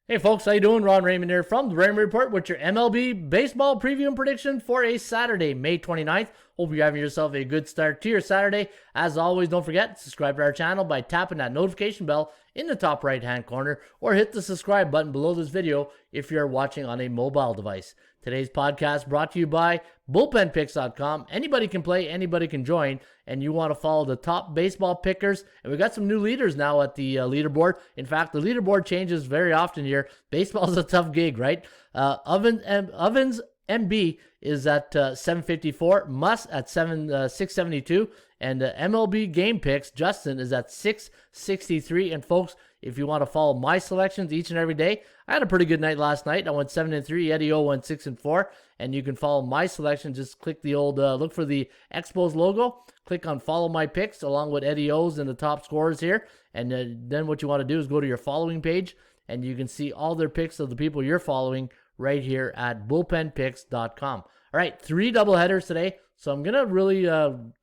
Hey folks, how you doing? Ron Raymond here from the Raymond Report with your MLB Baseball preview and prediction for a Saturday, May 29th. Hope you're having yourself a good start to your Saturday. As always, don't forget to subscribe to our channel by tapping that notification bell in the top right-hand corner or hit the subscribe button below this video if you're watching on a mobile device. Today's podcast brought to you by BullpenPicks.com. Anybody can play, anybody can join, and you want to follow the top baseball pickers. And we got some new leaders now at the leaderboard. In fact, the leaderboard changes very often here. Baseball is a tough gig, right? Ovens MB is at 754, Muss at 672, and MLB Game Picks, Justin, is at 663. And folks, if you want to follow my selections each and every day, I had a pretty good night last night. I went 7-3. Eddie O went 6-4. And you can follow my selection. Just click the old, look for the Expos logo. Click on follow my picks along with Eddie O's and the top scorers here. And then what you want to do is go to your following page. And you can see all their picks of the people you're following right here at bullpenpicks.com. All right, 3 doubleheaders today. So I'm going to really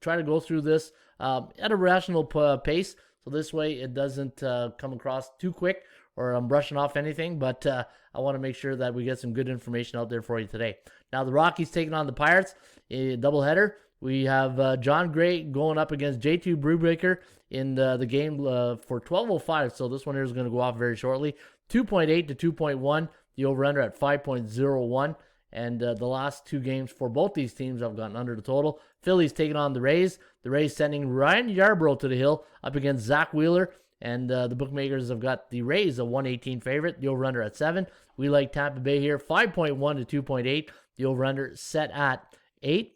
try to go through this at a rational pace. So this way it doesn't come across too quick or I'm brushing off anything. But I want to make sure that we get some good information out there for you today. Now the Rockies taking on the Pirates, a doubleheader. We have John Gray going up against J2 Brubaker in the game for 12:05. So this one here is going to go off very shortly. 2.8 to 2.1. The over-under at 5.01. And the last 2 games for both these teams have gotten under the total. Phillies taking on the Rays. The Rays sending Ryan Yarbrough to the hill up against Zach Wheeler. And the bookmakers have got the Rays a 118 favorite. The over-under at 7. We like Tampa Bay here. 5.1 to 2.8. The over-under set at 8.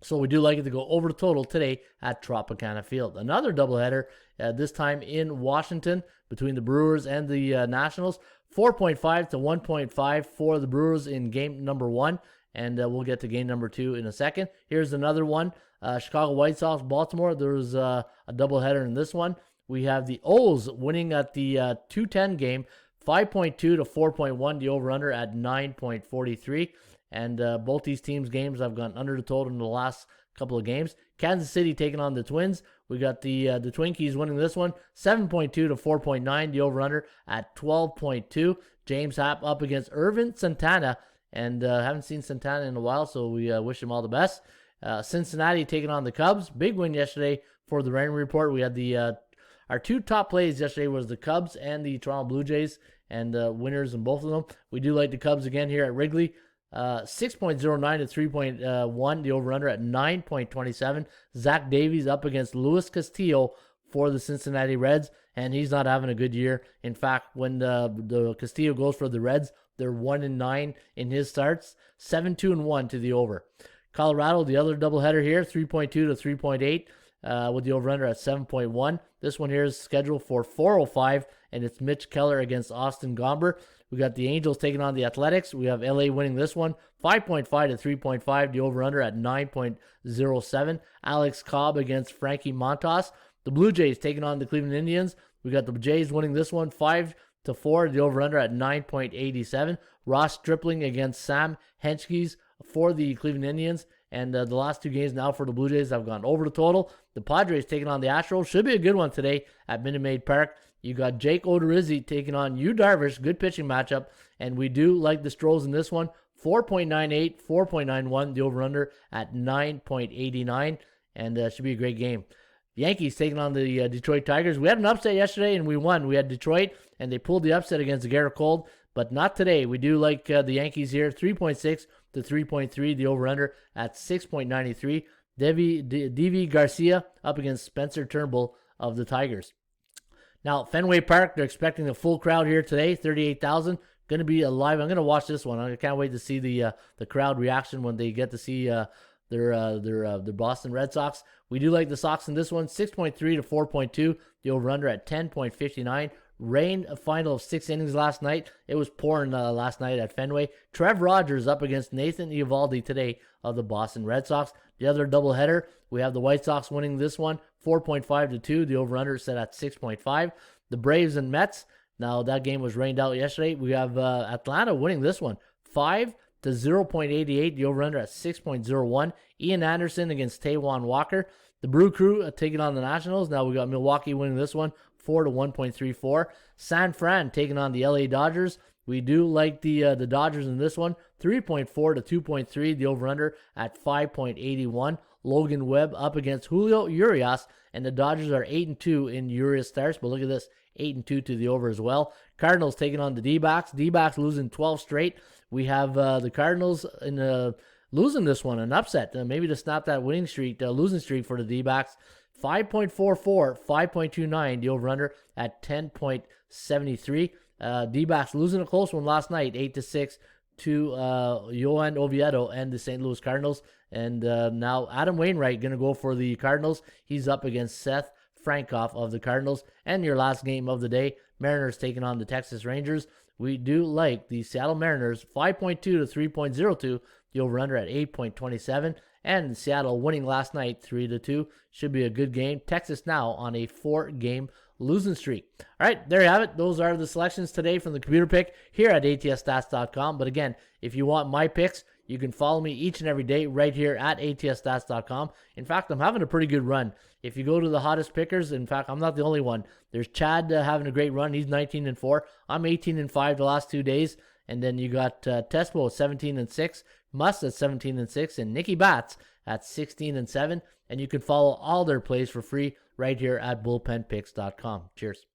So we do like it to go over the total today at Tropicana Field. Another doubleheader, this time in Washington between the Brewers and the Nationals. 4.5 to 1.5 for the Brewers in game number 1. And we'll get to game number 2 in a second. Here's another one. Chicago White Sox, Baltimore. There's a doubleheader in this one. We have the O's winning at the 2:10 game. 5.2 to 4.1. The over-under at 9.43. And both these teams' games have gone under the total in the last couple of games. Kansas City taking on the Twins. We got the Twinkies winning this one, 7.2 to 4.9. The over-under at 12.2. James Happ up against Irvin Santana. And haven't seen Santana in a while, so we wish him all the best. Cincinnati taking on the Cubs. Big win yesterday for the Raymond Report. We had our 2 top plays yesterday was the Cubs and the Toronto Blue Jays, and winners in both of them. We do like the Cubs again here at Wrigley. 6.09 to 3.1. The over-under at 9.27. Zach Davies up against Luis Castillo for the Cincinnati Reds, and he's not having a good year. In fact, when the Castillo goes for the Reds, they're 1-9 in his starts. 7-2-1 to the over. Colorado, the other doubleheader here, 3.2 to 3.8 with the over-under at 7.1. This one here is scheduled for 4:05, and it's Mitch Keller against Austin Gomber. We got the Angels taking on the Athletics. We have LA winning this one, 5.5 to 3.5. The over-under at 9.07. Alex Cobb against Frankie Montas. The Blue Jays taking on the Cleveland Indians. We got the Jays winning this one, 5 to 4. The over-under at 9.87. Ross Stripling against Sam Henschke's for the Cleveland Indians. And the last 2 games now for the Blue Jays have gone over the total. The Padres taking on the Astros. Should be a good one today at Minute Maid Park. You got Jake Odorizzi taking on Yu Darvish. Good pitching matchup. And we do like the Stros in this one. 4.98, 4.91. The over-under at 9.89. And should be a great game. Yankees taking on the Detroit Tigers. We had an upset yesterday and we won. We had Detroit and they pulled the upset against Garrett Cole. But not today. We do like the Yankees here. 3.6 to 3.3. The over-under at 6.93. Deivi Garcia up against Spencer Turnbull of the Tigers. Now, Fenway Park, they're expecting a full crowd here today, 38,000. Going to be alive. I'm going to watch this one. I can't wait to see the crowd reaction when they get to see their Boston Red Sox. We do like the Sox in this one, 6.3 to 4.2. The over-under at 10.59. Rain, a final of 6 innings last night. It was pouring last night at Fenway. Trev Rogers up against Nathan Eovaldi today of the Boston Red Sox. The other doubleheader, we have the White Sox winning this one, 4.5 to 2. The over-under set at 6.5. The Braves and Mets. Now, that game was rained out yesterday. We have Atlanta winning this one, 5 to 0.88. The over-under at 6.01. Ian Anderson against Taijuan Walker. The Brew Crew taking on the Nationals. Now we got Milwaukee winning this one, 4 to 1.34. San Fran taking on the LA Dodgers. We do like the Dodgers in this one, 3.4 to 2.3, the over-under at 5.81. Logan Webb up against Julio Urias, and the Dodgers are 8-2 in Urias starts, but look at this, 8-2 to the over as well. Cardinals taking on the D-backs. D-backs losing 12 straight. We have the Cardinals in losing this one, an upset, maybe to snap that winning streak, losing streak for the D-backs. 5.44, 5.29, the over-under at 10.73. D-backs losing a close one last night, 8-6 to Yohan Oviedo and the St. Louis Cardinals. And now Adam Wainwright going to go for the Cardinals. He's up against Seth Frankoff of the Cardinals. And your last game of the day, Mariners taking on the Texas Rangers. We do like the Seattle Mariners, 5.2 to 3.02, the over-under at 8.27. And Seattle winning last night, 3-2. Should be a good game. Texas now on a 4-game losing streak. All right, there you have it. Those are the selections today from the computer pick here at atsstats.com. But again, if you want my picks, you can follow me each and every day right here at atsstats.com. In fact, I'm having a pretty good run. If you go to the hottest pickers, in fact, I'm not the only one. There's Chad having a great run. He's 19-4. I'm 18-5 the last 2 days. And then you got Tespo at 17-6, Muss at 17-6, and Nicky Bats at 16-7. And you can follow all their plays for free right here at bullpenpicks.com. Cheers.